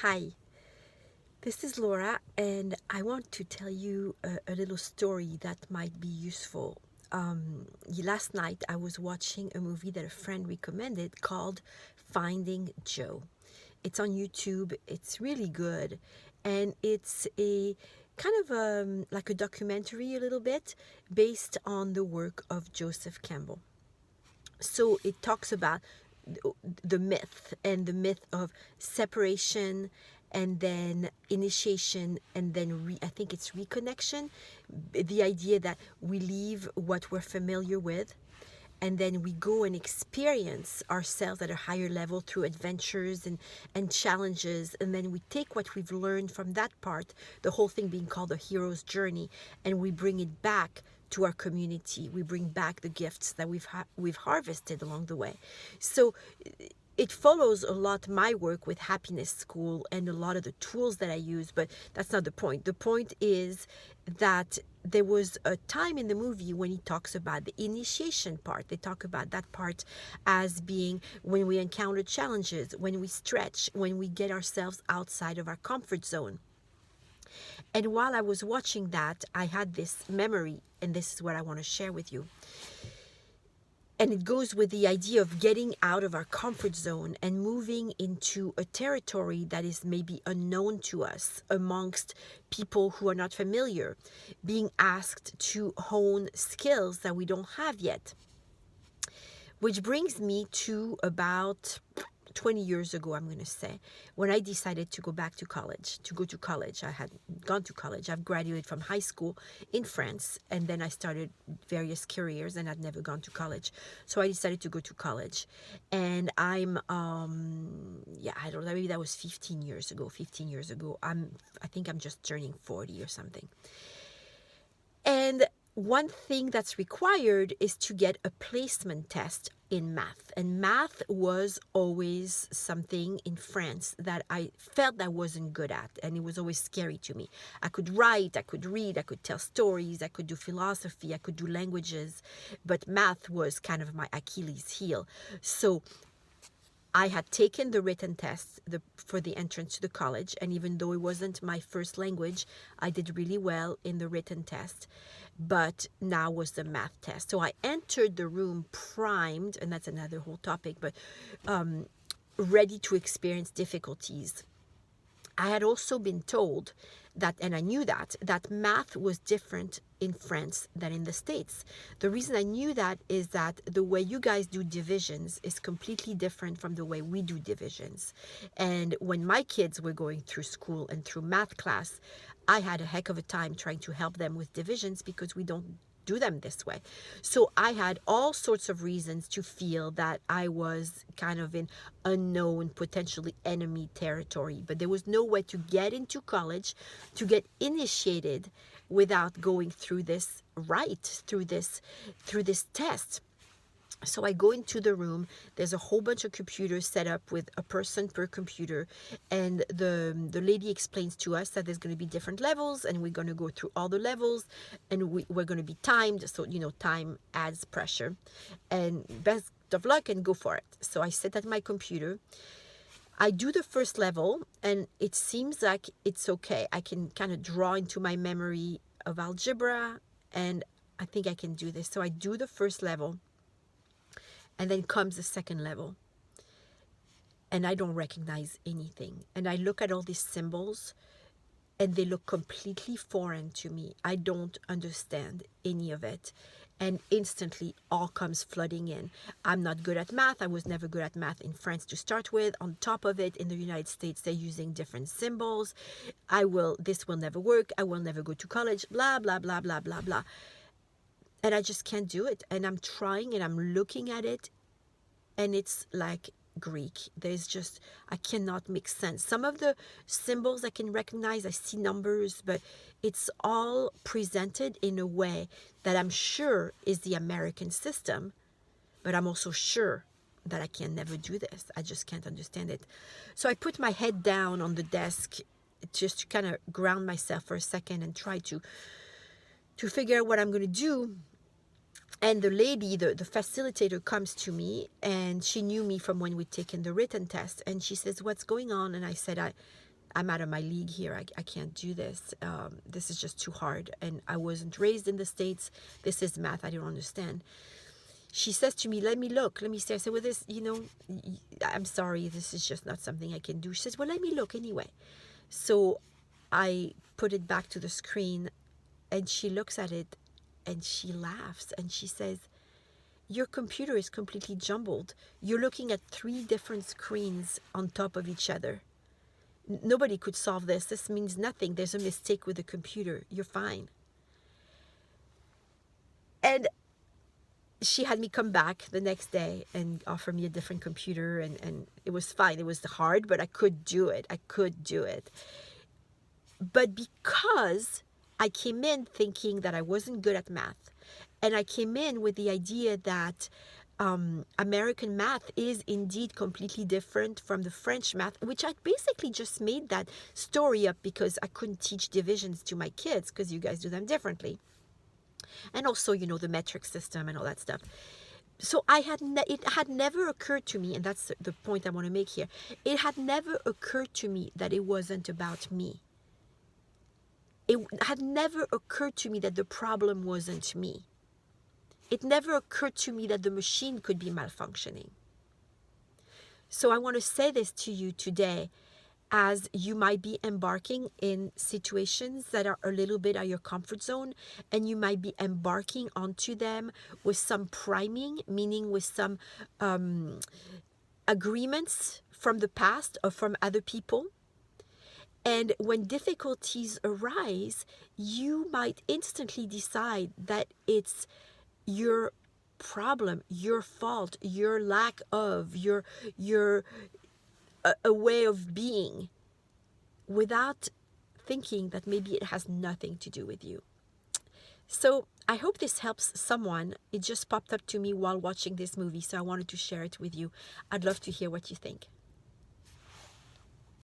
Hi, this is Laura, and I want to tell you a little story that might be useful. Last night I was watching a movie that a friend recommended called Finding Joe. It's on YouTube, it's really good, and it's a kind of like a documentary a little bit based on the work of Joseph Campbell. So it talks about the myth and the myth of separation and then initiation and then I think it's reconnection, the idea that we leave what we're familiar with and then we go and experience ourselves at a higher level through adventures and challenges, and then we take what we've learned from that part, the whole thing being called the hero's journey, and we bring it back to our community. We bring back the gifts that we've harvested along the way. So it follows a lot my work with Happiness School and a lot of the tools that I use, but that's not the point. The point is that there was a time in the movie when he talks about the initiation part. They talk about that part as being when we encounter challenges, when we stretch, when we get ourselves outside of our comfort zone. And while I was watching that, I had this memory, and this is what I want to share with you. And it goes with the idea of getting out of our comfort zone and moving into a territory that is maybe unknown to us amongst people who are not familiar, being asked to hone skills that we don't have yet. Which brings me to about 20 years ago, I'm going to say, when I decided to go back to college, to go to college. I had gone to college. I've graduated from high school in France, and then I started various careers, and I'd never gone to college. So I decided to go to college. And I don't know, maybe that was 15 years ago. I think I'm just turning 40 or something. And one thing that's required is to get a placement test in math. And math was always something in France that I felt I wasn't good at. And it was always scary to me. I could write, I could read, I could tell stories, I could do philosophy, I could do languages. But math was kind of my Achilles heel. So I had taken the written test for the entrance to the college, and even though it wasn't my first language, I did really well in the written test. But now was the math test. So I entered the room primed, and that's another whole topic, but ready to experience difficulties. I had also been told that, and I knew that math was different in France than in the States. The reason I knew that is that the way you guys do divisions is completely different from the way we do divisions. And when my kids were going through school and through math class, I had a heck of a time trying to help them with divisions because we don't do them this way. So I had all sorts of reasons to feel that I was kind of in unknown, potentially enemy territory. But there was no way to get into college, to get initiated without going through this through this test. So I go into the room. There's a whole bunch of computers set up with a person per computer, and the lady explains to us that there's going to be different levels, and we're going to go through all the levels, and we're going to be timed. So time adds pressure, and best of luck and go for it. So I sit at my computer. I do the first level, and it seems like it's okay. I can kind of draw into my memory of algebra, and I think I can do this. So I do the first level. And then comes the second level. And I don't recognize anything. And I look at all these symbols and they look completely foreign to me. I don't understand any of it. And instantly all comes flooding in. I'm not good at math. I was never good at math in France to start with. On top of it, in the United States, they're using different symbols. This will never work. I will never go to college. Blah, blah, blah, blah, blah, blah. And I just can't do it. And I'm trying and I'm looking at it, and it's like Greek. I cannot make sense. Some of the symbols I can recognize, I see numbers, but it's all presented in a way that I'm sure is the American system, but I'm also sure that I can never do this. I just can't understand it. So I put my head down on the desk just to kind of ground myself for a second and try to figure out what I'm going to do. And the lady, the facilitator, comes to me, and she knew me from when we'd taken the written test. And she says, "What's going on?" And I said, I'm out of my league here. I can't do this. This is just too hard. And I wasn't raised in the States. This is math I don't understand. She says to me, let me look, let me see. I said, well, this, I'm sorry, this is just not something I can do. She says, well, let me look anyway. So I put it back to the screen, and she looks at it and she laughs and she says, your computer is completely jumbled. You're looking at 3 different screens on top of each other. Nobody could solve this. This means nothing. There's a mistake with the computer. You're fine. And she had me come back the next day and offer me a different computer, and it was fine. It was hard, but I could do it. I could do it. But because I came in thinking that I wasn't good at math, and I came in with the idea that American math is indeed completely different from the French math, which I basically just made that story up because I couldn't teach divisions to my kids because you guys do them differently. And also, the metric system and all that stuff. So it had never occurred to me, and that's the point I want to make here. It had never occurred to me that it wasn't about me. It had never occurred to me that the problem wasn't me. It never occurred to me that the machine could be malfunctioning. So I want to say this to you today, as you might be embarking in situations that are a little bit out of your comfort zone, and you might be embarking onto them with some priming, meaning with some agreements from the past or from other people. And when difficulties arise, you might instantly decide that it's your problem, your fault, your lack of, your a way of being, without thinking that maybe it has nothing to do with you. So I hope this helps someone. It just popped up to me while watching this movie, so I wanted to share it with you. I'd love to hear what you think.